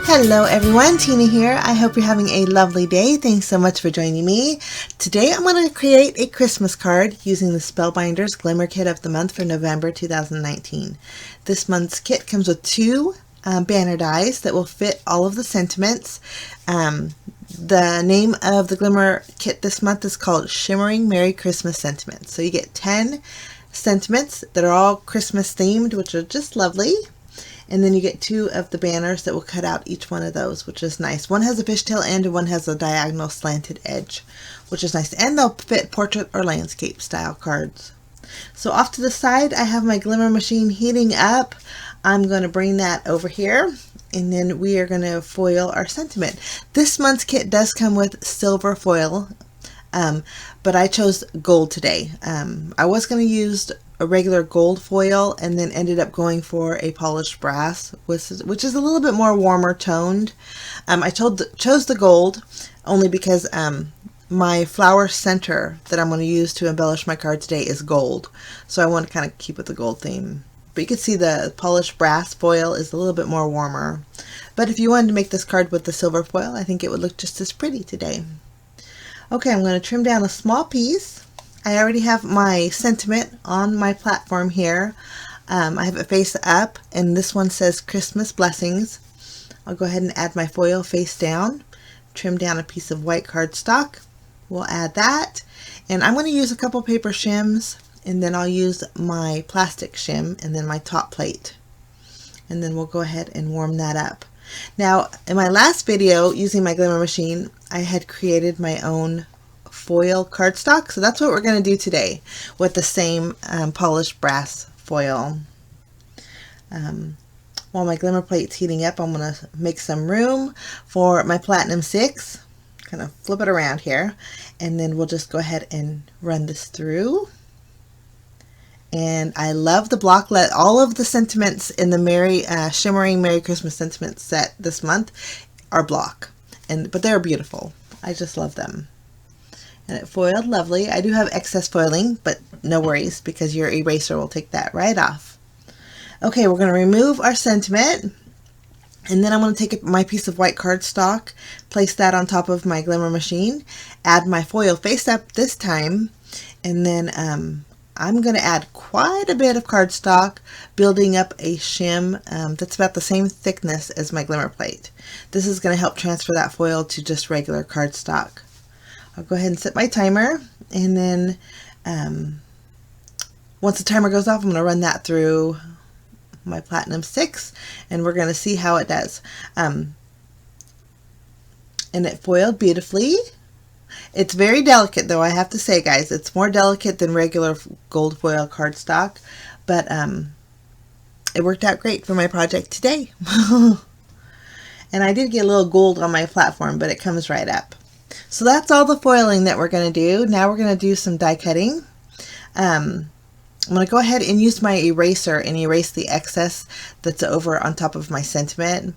Hello everyone, Tina here. I hope you're having a lovely day. Thanks so much for joining me. Today I'm going to create a Christmas card using the Spellbinders Glimmer Kit of the month for November 2019. This month's kit comes with two banner dies that will fit all of the sentiments. The name of the Glimmer Kit this month is called Shimmering Merry Christmas Sentiments. So you get 10 sentiments that are all Christmas themed, which are just lovely. And then you get two of the banners that will cut out each one of those, which is nice. One has a fishtail end and one has a diagonal slanted edge, which is nice. And they'll fit portrait or landscape style cards. So off to the side, I have my glimmer machine heating up. I'm going to bring that over here, and then we are going to foil our sentiment. This month's kit does come with silver foil, but I chose gold today. I was going to use a regular gold foil and then ended up going for a polished brass, which is a little bit more warmer toned. I chose the gold only because my flower center that I'm going to use to embellish my card today is gold, so I want to kind of keep with the gold theme. But you can see the polished brass foil is a little bit more warmer. But if you wanted to make this card with the silver foil, I think it would look just as pretty today. Okay, I'm going to trim down a small piece. I already have my sentiment on my platform here. I have it face up, and this one says Christmas Blessings. I'll go ahead and add my foil face down, trim down a piece of white cardstock. We'll add that, and I'm going to use a couple paper shims, and then I'll use my plastic shim and then my top plate. And then we'll go ahead and warm that up. Now, in my last video using my glimmer machine, I had created my own foil cardstock, so that's what we're going to do today with the same polished brass foil. While my glimmer plate's heating up, I'm going to make some room for my Platinum 6. Kind of flip it around here, and then we'll just go ahead and run this through. And I love the blocklet. All of the sentiments in the Shimmering Merry Christmas Sentiment set this month are block, but they're beautiful. I just love them. And it foiled lovely. I do have excess foiling, but no worries because your eraser will take that right off. Okay, we're going to remove our sentiment, and then I'm going to take my piece of white cardstock, place that on top of my glimmer machine, add my foil face up this time, and then I'm going to add quite a bit of cardstock, building up a shim that's about the same thickness as my glimmer plate. This is going to help transfer that foil to just regular cardstock. I'll go ahead and set my timer, and then once the timer goes off, I'm going to run that through my Platinum 6, and we're going to see how it does. And it foiled beautifully. It's very delicate, though, I have to say, guys. It's more delicate than regular gold foil cardstock, but it worked out great for my project today. And I did get a little gold on my platform, but it comes right up. So that's all the foiling that we're going to do. Now we're going to do some die cutting. I'm going to go ahead and use my eraser and erase the excess that's over on top of my sentiment.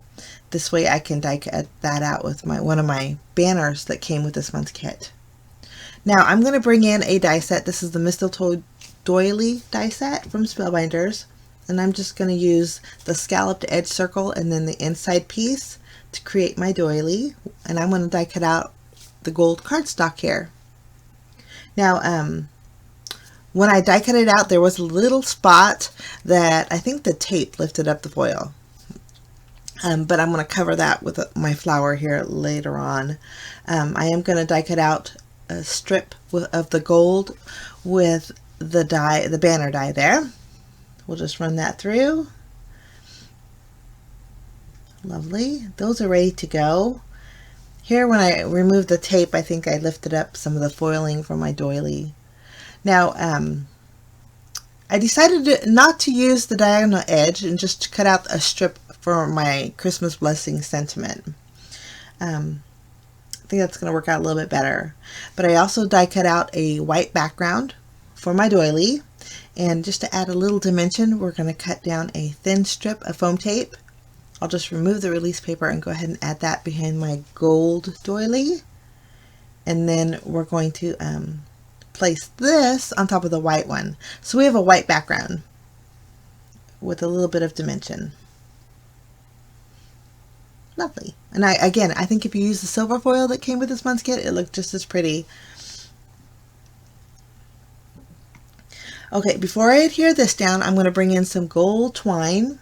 This way I can die cut that out with one of my banners that came with this month's kit. Now I'm going to bring in a die set. This is the MISTLETOE DOILY die set from Spellbinders. And I'm just going to use the scalloped edge circle and then the inside piece to create my doily. And I'm going to die cut out the gold cardstock here. Now when I die cut it out, there was a little spot that I think the tape lifted up the foil, but I'm going to cover that with my flower here later on. I am going to die cut out a strip of the gold with the banner die there. We'll just run that through. Lovely. Those are ready to go. Here, when I removed the tape, I think I lifted up some of the foiling from my doily. Now, I decided not to use the diagonal edge and just to cut out a strip for my Christmas Blessing sentiment. I think that's going to work out a little bit better. But I also die cut out a white background for my doily. And just to add a little dimension, we're going to cut down a thin strip of foam tape. I'll just remove the release paper and go ahead and add that behind my gold doily. And then we're going to place this on top of the white one. So we have a white background with a little bit of dimension. Lovely. And again, I think if you use the silver foil that came with this month's kit, it looked just as pretty. Okay, before I adhere this down, I'm going to bring in some gold twine.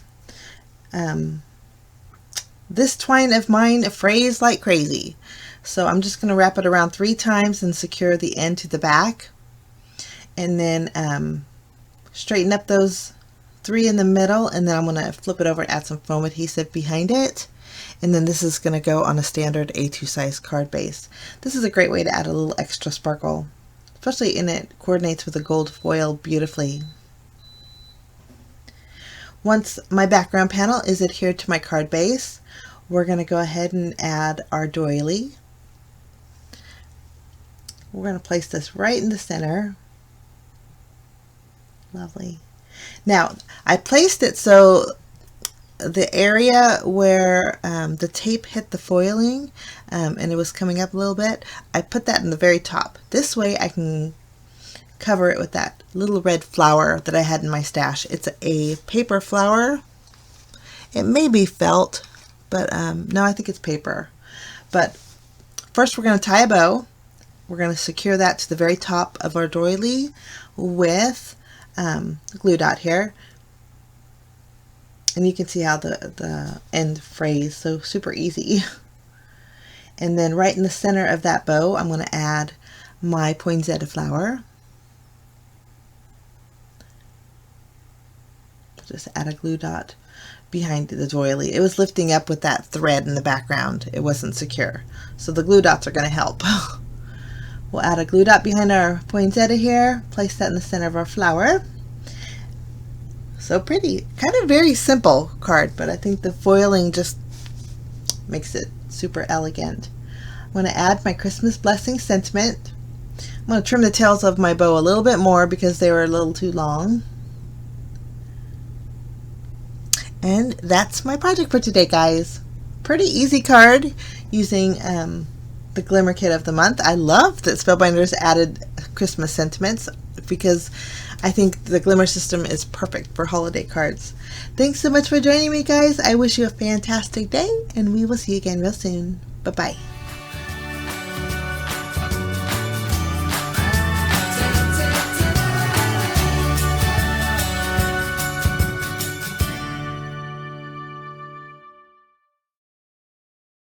This twine of mine frays like crazy. So I'm just going to wrap it around 3 times and secure the end to the back. And then straighten up those 3 in the middle, and then I'm going to flip it over and add some foam adhesive behind it. And then this is going to go on a standard A2 size card base. This is a great way to add a little extra sparkle, especially and it coordinates with the gold foil beautifully. Once my background panel is adhered to my card base, we're going to go ahead and add our doily. We're going to place this right in the center. Lovely. Now, I placed it so the area where the tape hit the foiling and it was coming up a little bit, I put that in the very top. This way I can cover it with that little red flower that I had in my stash. It's a paper flower. It may be felt, but no, I think it's paper. But first we're going to tie a bow. We're going to secure that to the very top of our doily with a glue dot here. And you can see how the end frays, so super easy. And then right in the center of that bow, I'm going to add my poinsettia flower. Just add a glue dot behind the doily. It was lifting up with that thread in the background. It wasn't secure. So the glue dots are going to help. We'll add a glue dot behind our poinsettia here, place that in the center of our flower. So pretty. Kind of very simple card, but I think the foiling just makes it super elegant. I'm going to add my Christmas blessing sentiment. I'm going to trim the tails of my bow a little bit more because they were a little too long. And that's my project for today, guys. Pretty easy card using the Glimmer Kit of the Month. I love that Spellbinders added Christmas sentiments because I think the Glimmer system is perfect for holiday cards. Thanks so much for joining me, guys. I wish you a fantastic day, and we will see you again real soon. Bye-bye.